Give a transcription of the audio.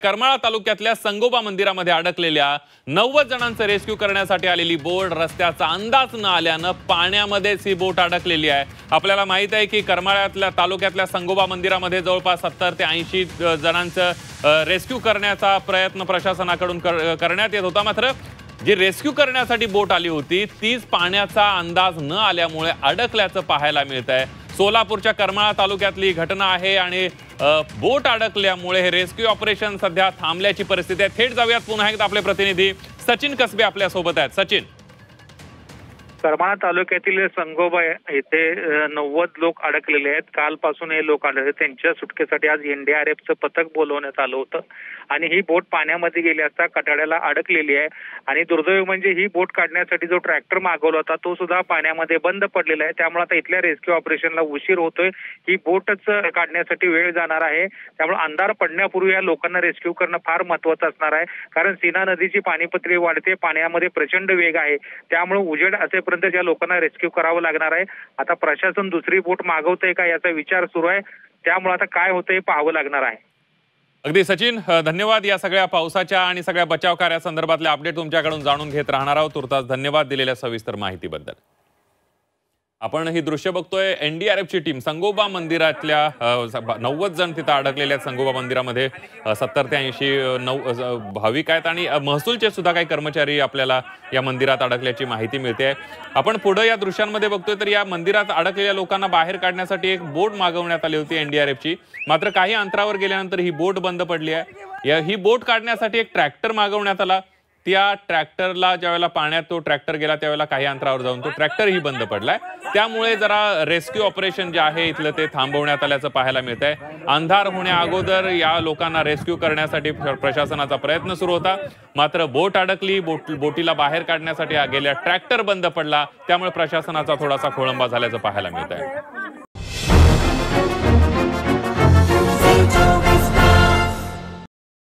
करमाळा तालुक्यातल्या संगोबा मंदिरामध्ये अडकलेल्या 90 जणांचं रेस्क्यू करण्यासाठी आलेली बोट रस्त्याचा अंदाज न आल्यानं पाण्यामध्येच ही बोट अडकलेली आहे। आपल्याला माहित आहे की करमाळ्यातल्या तालुक्यातल्या संगोबा मंदिरामध्ये जवळपास 70 ते 80 जणांचं रेस्क्यू करण्याचा प्रयत्न प्रशासनाकडून करण्यात येत होता। मात्र जी रेस्क्यू करण्यासाठी बोट आली होती तीच पाण्याचा अंदाज न आल्यामुळे अडकल्याचं पाहायला मिळत आहे। सोलापूरच्या करमाळा तालुक्यातली घटना आहे आणि बोट अडकल्यामुळे हे रेस्क्यू ऑपरेशन सध्या थांबल्याची परिस्थिती आहे। थेट जाऊयात पुन्हा एकदा आपले प्रतिनिधी सचिन कसबे आपल्या सोबत आहेत। सचिन, करमाळा तालुक्यातील संगोबा येथे 90 लोक अडकलेले आहेत। कालपासून हे लोक अडकले, त्यांच्या सुटकेसाठी आज एनडीआरएफचं पथक बोलवण्यात आलं होतं आणि ही बोट पाण्यामध्ये गेली असता कटाड्याला अडकलेली आहे। आणि दुर्दैव म्हणजे ही बोट काढण्यासाठी जो ट्रॅक्टर मागवला होता तो सुद्धा पाण्यामध्ये बंद पडलेला आहे। त्यामुळे आता इथल्या रेस्क्यू ऑपरेशनला उशीर होतोय। ही बोटच काढण्यासाठी वेळ जाणार आहे। त्यामुळे अंधार पडण्यापूर्वी या लोकांना रेस्क्यू करणं फार महत्त्वाचं असणार आहे, कारण सीना नदीची पाणी पातळी वाढते, पाण्यामध्ये प्रचंड वेग आहे। त्यामुळे उजेड असेपर्यंत या लोकांना रेस्क्यू करावं लागणार आहे। आता प्रशासन दुसरी बोट मागवतंय का याचा विचार सुरू आहे। त्यामुळे आता काय होतंय पाहावं लागणार आहे। अगदी सचिन, धन्यवाद। या सगळ्या पावसाच्या आणि सगळ्या बचाव कार्यासंदर्भातले अपडेट तुमच्याकडून जाणून घेत राहणार आहोत। तुर्तास धन्यवाद दिलेल्या सविस्तर माहितीबद्दल। आपण ही दृश्य बघतोय, एनडीआरएफची टीम संगोबा मंदिरातल्या 90 जण तिथं अडकलेले आहेत। संगोबा मंदिरामध्ये 70 ते 80 भाविक आहेत आणि महसूलचे सुद्धा काही कर्मचारी आपल्याला या मंदिरात अडकल्याची माहिती मिळते। आपण पुढे या दृश्यांमध्ये बघतोय तर या मंदिरात अडकलेल्या लोकांना बाहेर काढण्यासाठी एक बोट मागवण्यात आली होती एनडीआरएफची। मात्र काही अंतरावर गेल्यानंतर ही बोट बंद पडली आहे। ही बोट काढण्यासाठी एक ट्रॅक्टर मागवण्यात आला। त्या ट्रॅक्टरला ज्यावेळेला पाण्यात तो ट्रॅक्टर गेला त्यावेळेला काही अंतरावर जाऊन तो ट्रॅक्टरही बंद पडलाय। त्यामुळे जरा रेस्क्यू ऑपरेशन जे आहे इथलं ते थांबवण्यात आल्याचं पाहायला मिळतंय। अंधार होण्या अगोदर या लोकांना रेस्क्यू करण्यासाठी प्रशासनाचा प्रयत्न सुरू होता, मात्र बोट अडकली। बोटीला बाहेर काढण्यासाठी गेल्या ट्रॅक्टर बंद पडला, त्यामुळे प्रशासनाचा थोडासा खोळंबा झाल्याचं पाहायला मिळतंय।